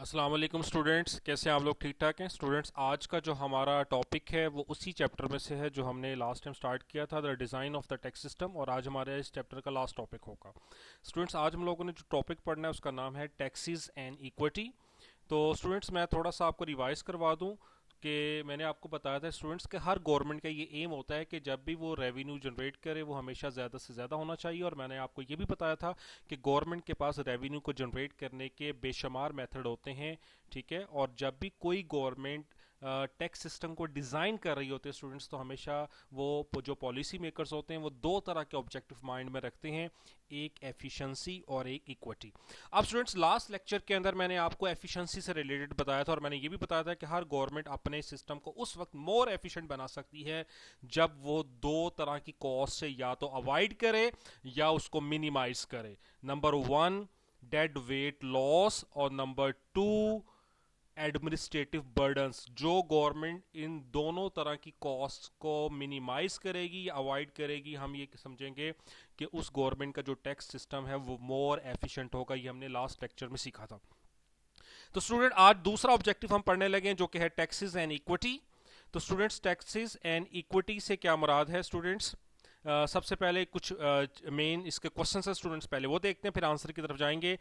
अस्सलाम वालेकुम स्टूडेंट्स, कैसे हैं आप लोग? ठीक ठाक हैं स्टूडेंट्स? आज का जो हमारा टॉपिक है वो उसी चैप्टर में से है जो हमने लास्ट टाइम स्टार्ट किया था, the design of the tax system. और आज हमारे इस चैप्टर का लास्ट टॉपिक होगा। स्टूडेंट्स, आज हम लोगों ने जो टॉपिक पढ़ना है उसका नाम है टैक्सेस एंड इक्विटी। तो स्टूडेंट्स, मैं थोड़ा सा आपको रिवाइज करवा दूं कि मैंने आपको बताया था स्टूडेंट्स के हर गवर्नमेंट का ये एम होता है कि जब भी वो रेवेन्यू जनरेट करे वो हमेशा ज़्यादा से ज़्यादा होना चाहिए। और मैंने आपको ये भी बताया था कि गवर्नमेंट के पास रेवेन्यू को जनरेट करने के बेशुमार मेथड होते हैं, ठीक है। और जब भी कोई गवर्नमेंट टैक्स सिस्टम को डिज़ाइन कर रही होती है स्टूडेंट्स, तो हमेशा वो जो पॉलिसी मेकर्स होते हैं वो दो तरह के ऑब्जेक्टिव माइंड में रखते हैं, एक एफिशिएंसी और एक इक्विटी। अब स्टूडेंट्स, लास्ट लेक्चर के अंदर मैंने आपको एफिशिएंसी से रिलेटेड बताया था और मैंने ये भी बताया था कि हर गवर्नमेंट अपने सिस्टम को उस वक्त मोर एफिशिएंट बना सकती है जब वो दो तरह की कॉस्ट से या तो अवॉइड करे या उसको मिनिमाइज करे। Number one, dead weight loss, और नंबर टू, एडमिनिस्ट्रेटिव बर्डन्स। जो गवर्नमेंट इन दोनों तरह की कॉस्ट को मिनिमाइज करेगी या अवॉइड करेगी, हम ये समझेंगे कि उस गवर्नमेंट का जो टैक्स सिस्टम है वो मोर एफिशिएंट होगा। ये हमने लास्ट लेक्चर में सीखा था। तो स्टूडेंट, आज दूसरा ऑब्जेक्टिव हम पढ़ने लगे जो कि है टैक्सेस एंड इक्विटी। तो स्टूडेंट्स, टैक्सेस एंड इक्विटी से क्या मुराद है स्टूडेंट्स? सबसे पहले कुछ मेन इसके क्वेश्चन है स्टूडेंट्स, पहले वो देखते हैं फिर आंसर की तरफ जाएंगे।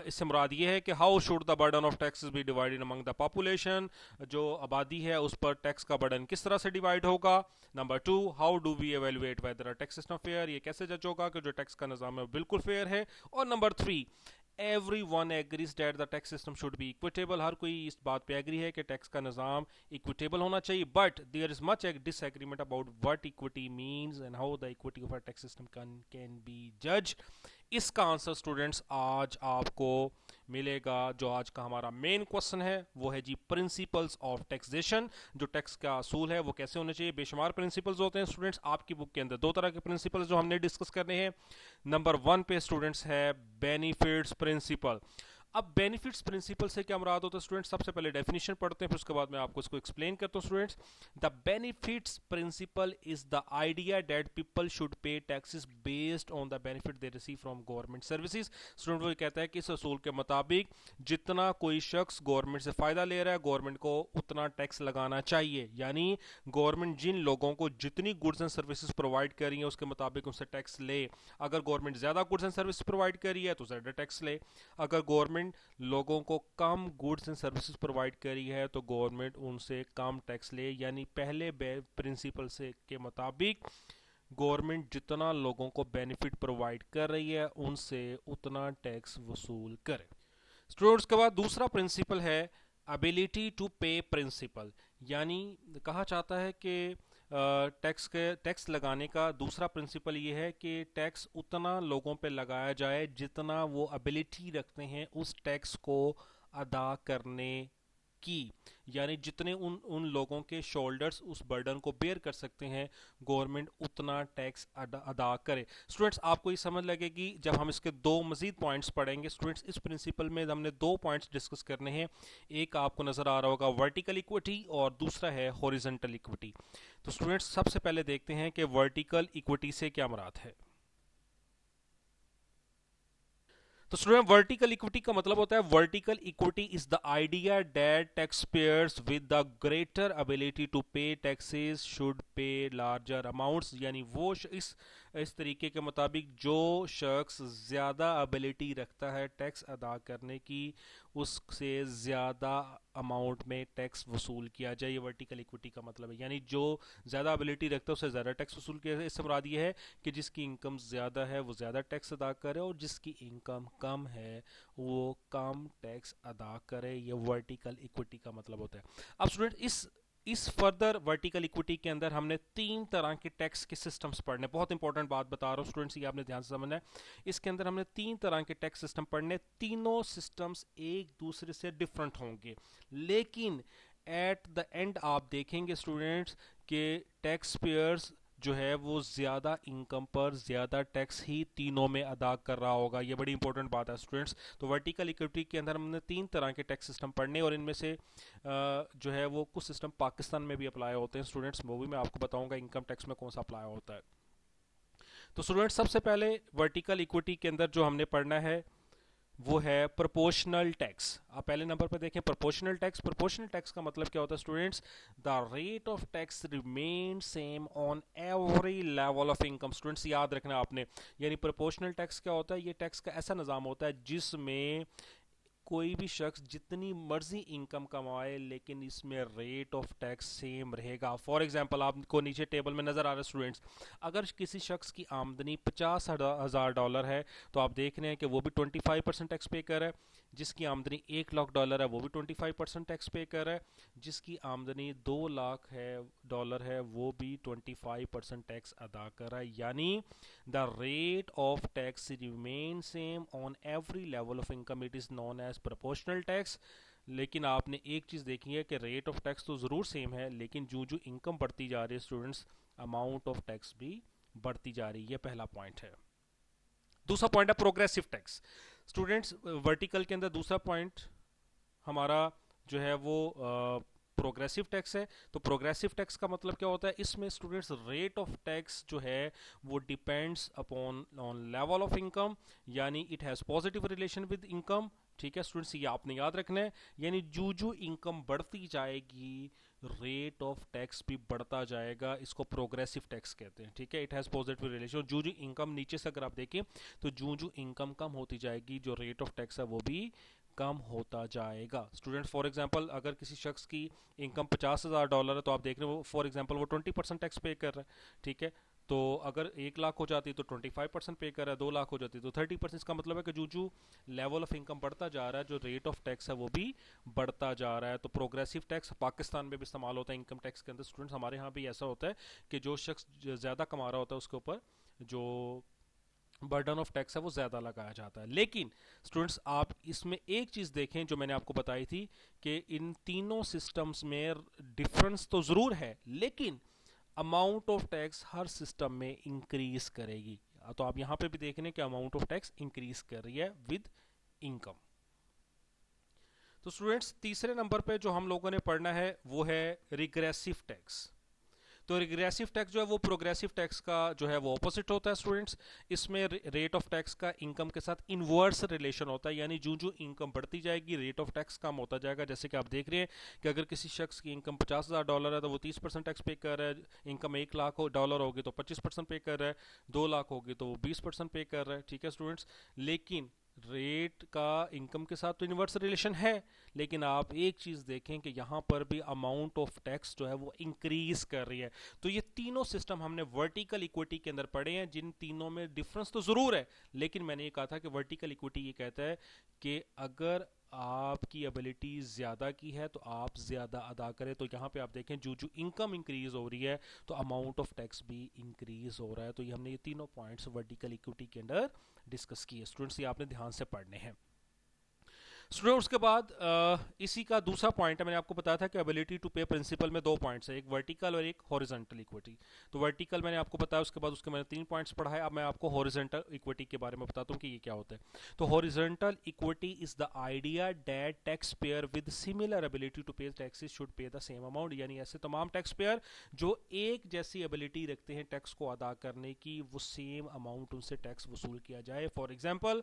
इससे मुराद ये है कि how should the burden of taxes be divided among the population. जो आबादी है उस पर टैक्स का बर्डन किस तरह से डिवाइड होगा। Number two, how do we evaluate whether tax system fair, ये कैसे जज होगा कि जो टैक्स का निज़ाम है बिल्कुल फेयर है। और number three, everyone agrees that the tax system should be equitable. हर कोई इस बात पे एग्री है कि टैक्स का निज़ाम इक्विटेबल होना चाहिए, but there is much disagreement about what equity means and how the equity of a tax system can be जज। इसका आंसर स्टूडेंट्स आज आपको मिलेगा। जो आज का हमारा मेन क्वेश्चन है वो है जी प्रिंसिपल्स ऑफ टैक्सेशन। जो टैक्स का असूल है वो कैसे होने चाहिए। बेशुमार प्रिंसिपल्स होते हैं स्टूडेंट्स आपकी बुक के अंदर। दो तरह के प्रिंसिपल्स जो हमने डिस्कस करने हैं। नंबर वन पे स्टूडेंट्स है बेनिफिट्स प्रिंसिपल। अब बेनिफिट्स प्रिंसिपल से क्या मुराद होता है स्टूडेंट्स? सबसे पहले डेफिनेशन पढ़ते हैं, फिर उसके बाद मैं आपको इसको एक्सप्लेन करता हूँ students. The benefits principle is the idea that people should pay taxes based on the benefit they receive from government services. Student वो कहता है कि इस असूल के मुताबिक जितना कोई शख्स गवर्नमेंट से फायदा ले रहा है गवर्नमेंट को उतना टैक्स लगाना चाहिए। यानी गवर्नमेंट जिन लोगों को जितनी गुड्स एंड सर्विसेज प्रोवाइड कर रही है उसके मुताबिक उनसे टैक्स ले। अगर गवर्नमेंट ज्यादा गुड्स एंड सर्विस प्रोवाइड कर रही है तो ज्यादा टैक्स ले। अगर गवर्नमेंट लोगों को कम गुड्स एंड सर्विसेज प्रोवाइड करी है तो गवर्नमेंट उनसे कम टैक्स ले। यानी पहले प्रिंसिपल से के मुताबिक गवर्नमेंट जितना लोगों को बेनिफिट प्रोवाइड कर रही है उनसे उतना टैक्स वसूल करे। स्टूडेंट्स के बाद दूसरा प्रिंसिपल है एबिलिटी टू पे प्रिंसिपल। यानी कहा चाहता है कि टैक्स लगाने का दूसरा प्रिंसिपल ये है कि टैक्स उतना लोगों पे लगाया जाए जितना वो एबिलिटी रखते हैं उस टैक्स को अदा करने की। यानी जितने उन उन लोगों के शोल्डर्स उस बर्डन को बेयर कर सकते हैं गवर्नमेंट उतना टैक्स अदा करे। स्टूडेंट्स, आपको ये समझ लगेगी जब हम इसके दो मजीद पॉइंट्स पढ़ेंगे। स्टूडेंट्स, इस प्रिंसिपल में हमने दो पॉइंट्स डिस्कस करने हैं। एक आपको नजर आ रहा होगा वर्टिकल इक्विटी और दूसरा है हॉरिजॉन्टल इक्विटी। तो स्टूडेंट्स, सबसे पहले देखते हैं कि वर्टिकल इक्विटी से क्या मुराद है। तो स्टूडेंट, वर्टिकल इक्विटी का मतलब होता है vertical equity is the idea that tax payers with the greater ability to pay taxes should pay larger amounts. यानी वो इस तरीके के मुताबिक जो शख्स ज़्यादा एबिलिटी रखता है टैक्स अदा करने की उससे ज़्यादा अमाउंट में टैक्स वसूल किया जाए। ये वर्टिकल इक्विटी का मतलब है। यानी जो ज़्यादा एबिलिटी रखता है उससे ज़्यादा टैक्स वसूल किया जाए। इससे मुराद ये है कि जिसकी इनकम ज़्यादा है वो ज़्यादा टैक्स अदा करे और जिसकी इनकम कम है वो कम टैक्स अदा करे। ये वर्टिकल इक्विटी का मतलब होता है। अब स्टूडेंट, इस फर्दर वर्टिकल इक्विटी के अंदर हमने तीन तरह के टैक्स के सिस्टम्स पढ़ने। बहुत इंपॉर्टेंट बात बता रहा हूँ स्टूडेंट्स, ये आपने ध्यान से समझना है। इसके अंदर हमने तीन तरह के टैक्स सिस्टम पढ़ने। तीनों सिस्टम्स एक दूसरे से डिफरेंट होंगे, लेकिन एट द एंड आप देखेंगे स्टूडेंट्स कि टैक्स पेयर्स जो है वो ज़्यादा इनकम पर ज़्यादा टैक्स ही तीनों में अदा कर रहा होगा। ये बड़ी इंपॉर्टेंट बात है स्टूडेंट्स। तो वर्टिकल इक्विटी के अंदर हमने तीन तरह के टैक्स सिस्टम पढ़ने और इनमें से जो है वो कुछ सिस्टम पाकिस्तान में भी अप्लाई होते हैं स्टूडेंट्स। वो भी मैं आपको बताऊंगा इनकम टैक्स में कौन सा अप्लाई होता है। तो स्टूडेंट्स, सबसे पहले वर्टिकल इक्विटी के अंदर जो हमने पढ़ना है वो है प्रोपोर्शनल टैक्स। आप पहले नंबर पर देखें प्रोपोर्शनल टैक्स। प्रोपोर्शनल टैक्स का मतलब क्या होता है students? The rate of tax remain same on every level of income. Students याद रखना आपने, यानी प्रोपोर्शनल टैक्स क्या होता है? ये टैक्स का ऐसा निज़ाम होता है जिसमें कोई भी शख्स जितनी मर्जी इनकम कमाए लेकिन इसमें रेट ऑफ टैक्स सेम रहेगा। फॉर एग्जांपल आपको नीचे टेबल में नज़र आ रहा है स्टूडेंट्स, अगर किसी शख्स की आमदनी 50,000 डॉलर है तो आप देख रहे हैं कि वो भी 25% टैक्स पे कर रहा है। जिसकी आमदनी 1 लाख डॉलर है वो भी 25% टैक्स पे कर रहा है। जिसकी आमदनी 2 लाख है डॉलर है वो भी 25% टैक्स अदा कर रहा है। यानी the rate of tax remain same on every level of income, it is known as proportional tax. लेकिन आपने एक चीज़ देखी है कि रेट ऑफ टैक्स तो ज़रूर सेम है, लेकिन जो जो इनकम बढ़ती जा रही है स्टूडेंट्स, अमाउंट ऑफ टैक्स भी बढ़ती जा रही है। पहला पॉइंट है। दूसरा पॉइंट है प्रोग्रेसिव टैक्स। स्टूडेंट्स वर्टिकल के अंदर दूसरा पॉइंट हमारा जो है वो प्रोग्रेसिव टैक्स है। तो प्रोग्रेसिव टैक्स का मतलब क्या होता है? इसमें स्टूडेंट्स रेट ऑफ टैक्स जो है वो depends upon on level of income, यानी it has positive relation with income. ठीक है स्टूडेंट्स, ये आपने याद रखना है। यानी जो जो इनकम बढ़ती जाएगी रेट ऑफ टैक्स भी बढ़ता जाएगा। इसको प्रोग्रेसिव टैक्स कहते हैं। ठीक है, इट हैज़ पॉजिटिव रिलेशन। जो जो इनकम नीचे से अगर आप देखें तो जो जो इनकम कम होती जाएगी जो रेट ऑफ टैक्स है वो भी कम होता जाएगा। स्टूडेंट फॉर एग्जांपल अगर किसी शख्स की इनकम 50,000 डॉलर है तो आप देख रहे हो फॉर एग्जांपल वो 20% टैक्स पे कर रहा है। ठीक है, तो अगर 1 लाख हो जाती है तो 25% पे कर रहा है, 2 लाख हो जाती है तो 30%। इसका मतलब है कि जो जो लेवल ऑफ इनकम बढ़ता जा रहा है जो रेट ऑफ टैक्स है वो भी बढ़ता जा रहा है। तो प्रोग्रेसिव टैक्स पाकिस्तान में भी इस्तेमाल होता है इनकम टैक्स के अंदर। स्टूडेंट्स हमारे यहाँ भी ऐसा होता है कि जो शख्स ज़्यादा कमा रहा होता है उसके ऊपर जो बर्डन ऑफ टैक्स है वो ज़्यादा लगाया जाता है। लेकिन स्टूडेंट्स आप इसमें एक चीज़ देखें जो मैंने आपको बताई थी कि इन तीनों सिस्टम्स में डिफरेंस तो ज़रूर है, लेकिन amount of tax her system में इंक्रीज करेगी। तो आप यहाँ पे भी देख रहे हैं कि अमाउंट ऑफ टैक्स इंक्रीज कर रही है विद इनकम। तो स्टूडेंट्स तीसरे नंबर पे जो हम लोगों ने पढ़ना है वो है रिग्रेसिव टैक्स। तो रिग्रेसिव टैक्स जो है वो प्रोग्रेसिव टैक्स का जो है वो ऑपोजिट होता है स्टूडेंट्स। इसमें रेट ऑफ टैक्स का इनकम के साथ इनवर्स रिलेशन होता है, यानी जो जो इनकम बढ़ती जाएगी रेट ऑफ टैक्स कम होता जाएगा। जैसे कि आप देख रहे हैं कि अगर किसी शख्स की इनकम 50,000 डॉलर है तो वो 30% टैक्स पे कर रहा है। इनकम 1 लाख डॉलर होगी तो 25% पे कर रहा है। 2 लाख होगी तो वो 20% पे कर रहा है। ठीक है स्टूडेंट्स, लेकिन रेट का इनकम के साथ तो इन्वर्स रिलेशन है, लेकिन आप एक चीज़ देखें कि यहाँ पर भी अमाउंट ऑफ टैक्स जो है वो इंक्रीज कर रही है। तो ये तीनों सिस्टम हमने वर्टिकल इक्विटी के अंदर पढ़े हैं, जिन तीनों में डिफरेंस तो ज़रूर है, लेकिन मैंने ये कहा था कि वर्टिकल इक्विटी ये कहता है कि अगर आपकी एबिलिटी ज़्यादा की है तो आप ज़्यादा अदा करें। तो यहाँ पे आप देखें जो जो इनकम इंक्रीज हो रही है तो अमाउंट ऑफ टैक्स भी इंक्रीज हो रहा है। तो ये हमने ये तीनों पॉइंट्स वर्टिकल इक्विटी के अंदर डिस्कस किए। स्टूडेंट्स ये आपने ध्यान से पढ़ने हैं। स्टूडेंट उसके बाद इसी का दूसरा पॉइंट है, मैंने आपको बताया था कि एबिलिटी टू पे प्रिंसिपल में दो पॉइंट्स है, एक वर्टिकल और एक हॉरिजॉन्टल इक्विटी। तो वर्टिकल मैंने आपको बताया, उसके बाद उसके मैंने 3 पॉइंट्स पढ़ा है। अब मैं आपको हॉरिजॉन्टल इक्विटी के बारे में बताता हूँ कि ये क्या होता है। तो horizontal equity is the idea that tax payer with similar ability to pay taxes should pay the same amount, यानी ऐसे तमाम टैक्स पेयर जो एक जैसी एबिलिटी रखते हैं टैक्स को अदा करने की, वो सेम अमाउंट उनसे टैक्स वसूल किया जाए। For example,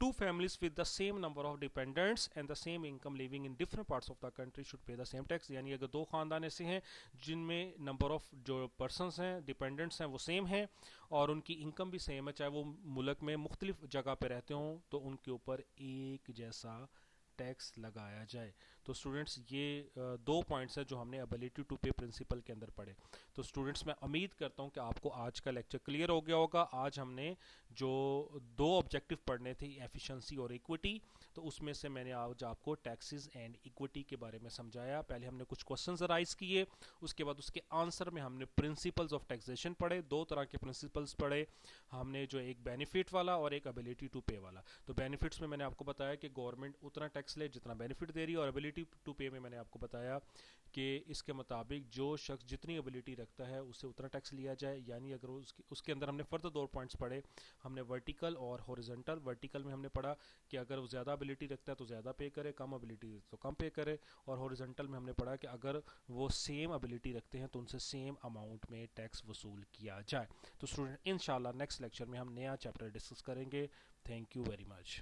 two families with the same number of dependents and the same income living in different parts of the country should pay the same tax। यानी अगर दो खानदान ऐसे हैं जिनमें नंबर ऑफ जो पर्सनस हैं डिपेंडेंट्स हैं वो सेम हैं और उनकी इनकम भी सेम है, चाहे वो मुल्क में मुख्तलिफ जगह पे रहते हों, तो उनके ऊपर एक जैसा टैक्स लगाया जाए। तो स्टूडेंट्स ये दो पॉइंट्स हैं जो हमने एबिलिटी टू पे प्रिंसिपल के अंदर पढ़े। तो स्टूडेंट्स मैं उम्मीद करता हूँ कि आपको आज का लेक्चर क्लियर हो गया होगा। आज हमने जो दो ऑब्जेक्टिव पढ़ने थे, एफिशिएंसी और इक्विटी, तो उसमें से मैंने आज आपको टैक्सेस एंड इक्विटी के बारे में समझाया। पहले हमने कुछ क्वेश्चंस राइज किए, उसके बाद उसके आंसर में हमने प्रिंसिपल्स ऑफ टैक्सेशन पढ़े। दो तरह के प्रिंसिपल्स पढ़े हमने, जो एक बेनिफिट वाला और एक एबिलिटी टू पे वाला। तो बेनिफिट्स में मैंने आपको बताया कि गवर्नमेंट उतना टैक्स ले जितना बेनिफिट दे रही है, और एबिलिटी टू पे में मैंने आपको बताया कि इसके मुताबिक जो शख्स जितनी एबिलिटी रखता है उससे उतना टैक्स लिया जाए। यानी अगर उसके अंदर हमने फर्दर दो पॉइंट्स पढ़े, हमने वर्टिकल और हॉरिजॉन्टल। वर्टिकल में हमने पढ़ा कि अगर वो ज़्यादा एबिलिटी रखता है तो ज़्यादा पे करे, कम एबिलिटी तो कम पे करे। और हॉरिजॉन्टल में हमने पढ़ा कि अगर वो सेम एबिलिटी रखते हैं तो उनसे सेम अमाउंट में टैक्स वसूल किया जाए। तो स्टूडेंट इंशाल्लाह नेक्स्ट लेक्चर में हम नया चैप्टर डिस्कस करेंगे। Thank you very much.